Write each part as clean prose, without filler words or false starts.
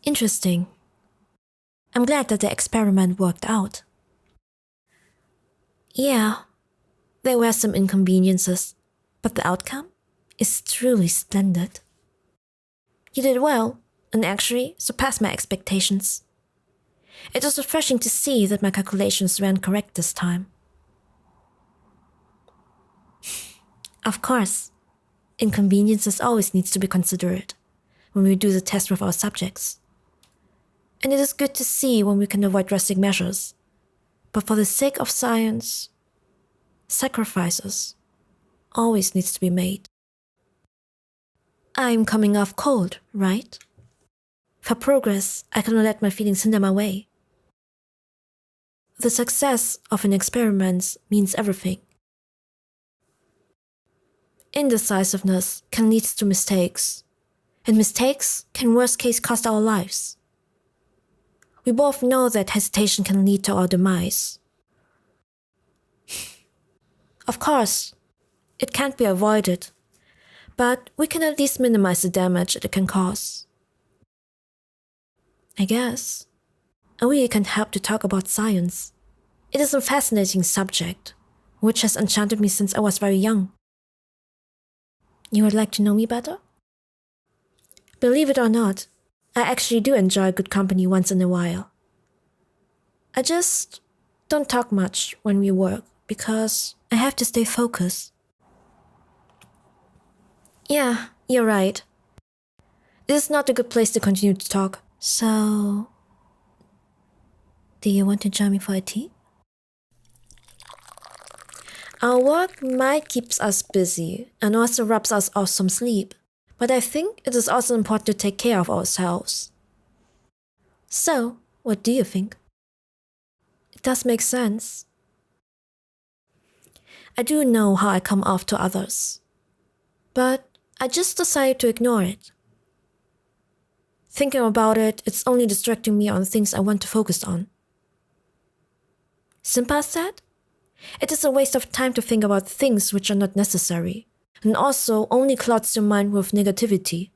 Interesting. I'm glad that the experiment worked out. Yeah, there were some inconveniences, but the outcome is truly splendid. You did well, and actually surpassed my expectations. It was refreshing to see that my calculations ran correct this time. Of course, inconveniences always needs to be considered when we do the test with our subjects. And it is good to see when we can avoid drastic measures. But for the sake of science, sacrifices always needs to be made. I'm coming off cold, right? For progress, I cannot let my feelings hinder my way. The success of an experiment means everything. Indecisiveness can lead to mistakes, and mistakes can worst case cost our lives. We both know that hesitation can lead to our demise. Of course, it can't be avoided, but we can at least minimize the damage that it can cause. I guess. And we can't help to talk about science. It is a fascinating subject, which has enchanted me since I was very young. You would like to know me better? Believe it or not, I actually do enjoy good company once in a while. I just don't talk much when we work because I have to stay focused. Yeah, you're right. This is not a good place to continue to talk. So, do you want to join me for a tea? Our work might keep us busy and also robs us of some sleep, but I think it is also important to take care of ourselves. So, what do you think? It does make sense. I do know how I come off to others, but I just decided to ignore it. Thinking about it, it's only distracting me on things I want to focus on. Simple as that? It is a waste of time to think about things which are not necessary, and also only clouds your mind with negativity.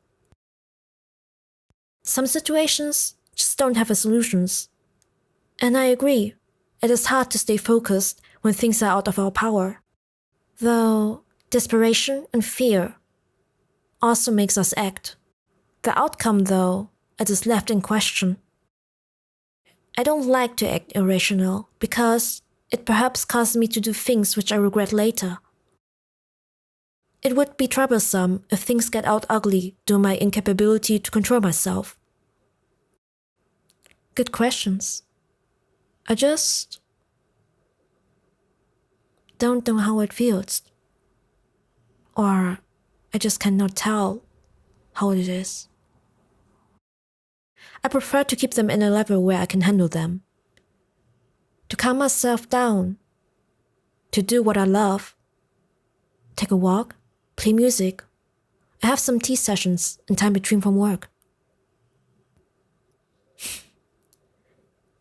Some situations just don't have solutions. And I agree, it is hard to stay focused when things are out of our power. Though desperation and fear also makes us act. The outcome, though, it is left in question. I don't like to act irrational because it perhaps causes me to do things which I regret later. It would be troublesome if things get out ugly due to my incapability to control myself. Good questions. I just don't know how it feels. Or I just cannot tell how it is. I prefer to keep them in a level where I can handle them. To calm myself down. To do what I love. Take a walk, play music. I have some tea sessions in time between from work.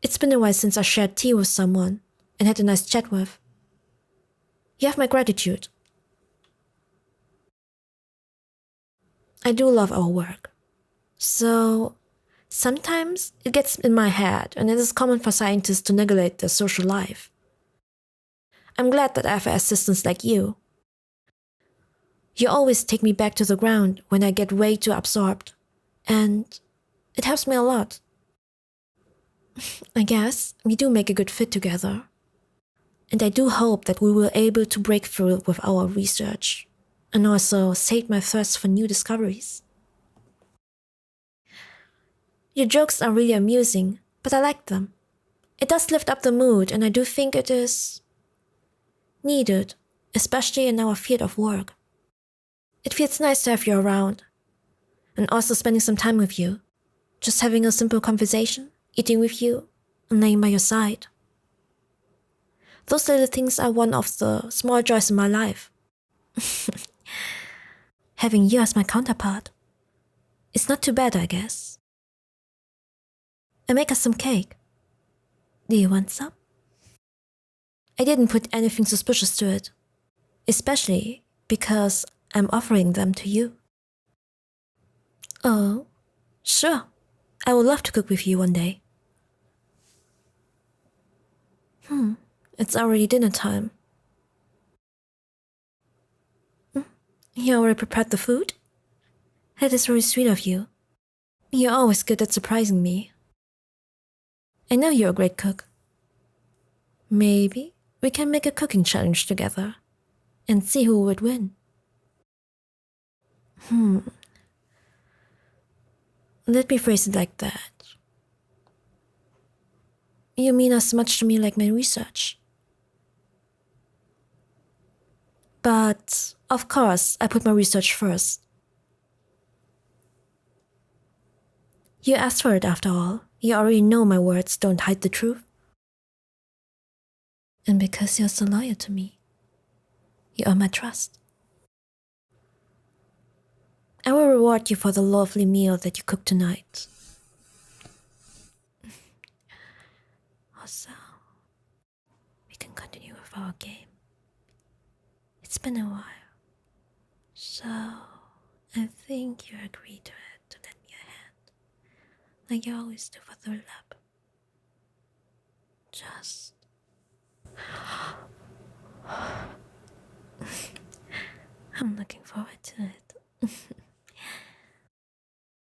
It's been a while since I shared tea with someone and had a nice chat with. You have my gratitude. I do love our work. So, sometimes it gets in my head and it is common for scientists to neglect their social life. I'm glad that I have assistants like you. You always take me back to the ground when I get way too absorbed, and it helps me a lot. I guess we do make a good fit together. And I do hope that we will be able to break through with our research and also sate my thirst for new discoveries. Your jokes are really amusing, but I like them. It does lift up the mood, and I do think it is needed, especially in our field of work. It feels nice to have you around, and also spending some time with you, just having a simple conversation, eating with you, and laying by your side. Those little things are one of the small joys in my life. Having you as my counterpart. It's not too bad, I guess. I make us some cake. Do you want some? I didn't put anything suspicious to it, especially because I'm offering them to you. Oh, sure. I would love to cook with you one day. It's already dinner time. You already prepared the food? That is very sweet of you. You're always good at surprising me. I know you're a great cook. Maybe we can make a cooking challenge together and see who would win. Let me phrase it like that. You mean as much to me like my research. But, of course, I put my research first. You asked for it after all. You already know my words don't hide the truth. And because you're so loyal to me, you earn my trust. I will reward you for the lovely meal that you cooked tonight. Also, we can continue with our game. It's been a while, so I think you agree to it to lend me a hand, like you always do for the lab. Just... I'm looking forward to it.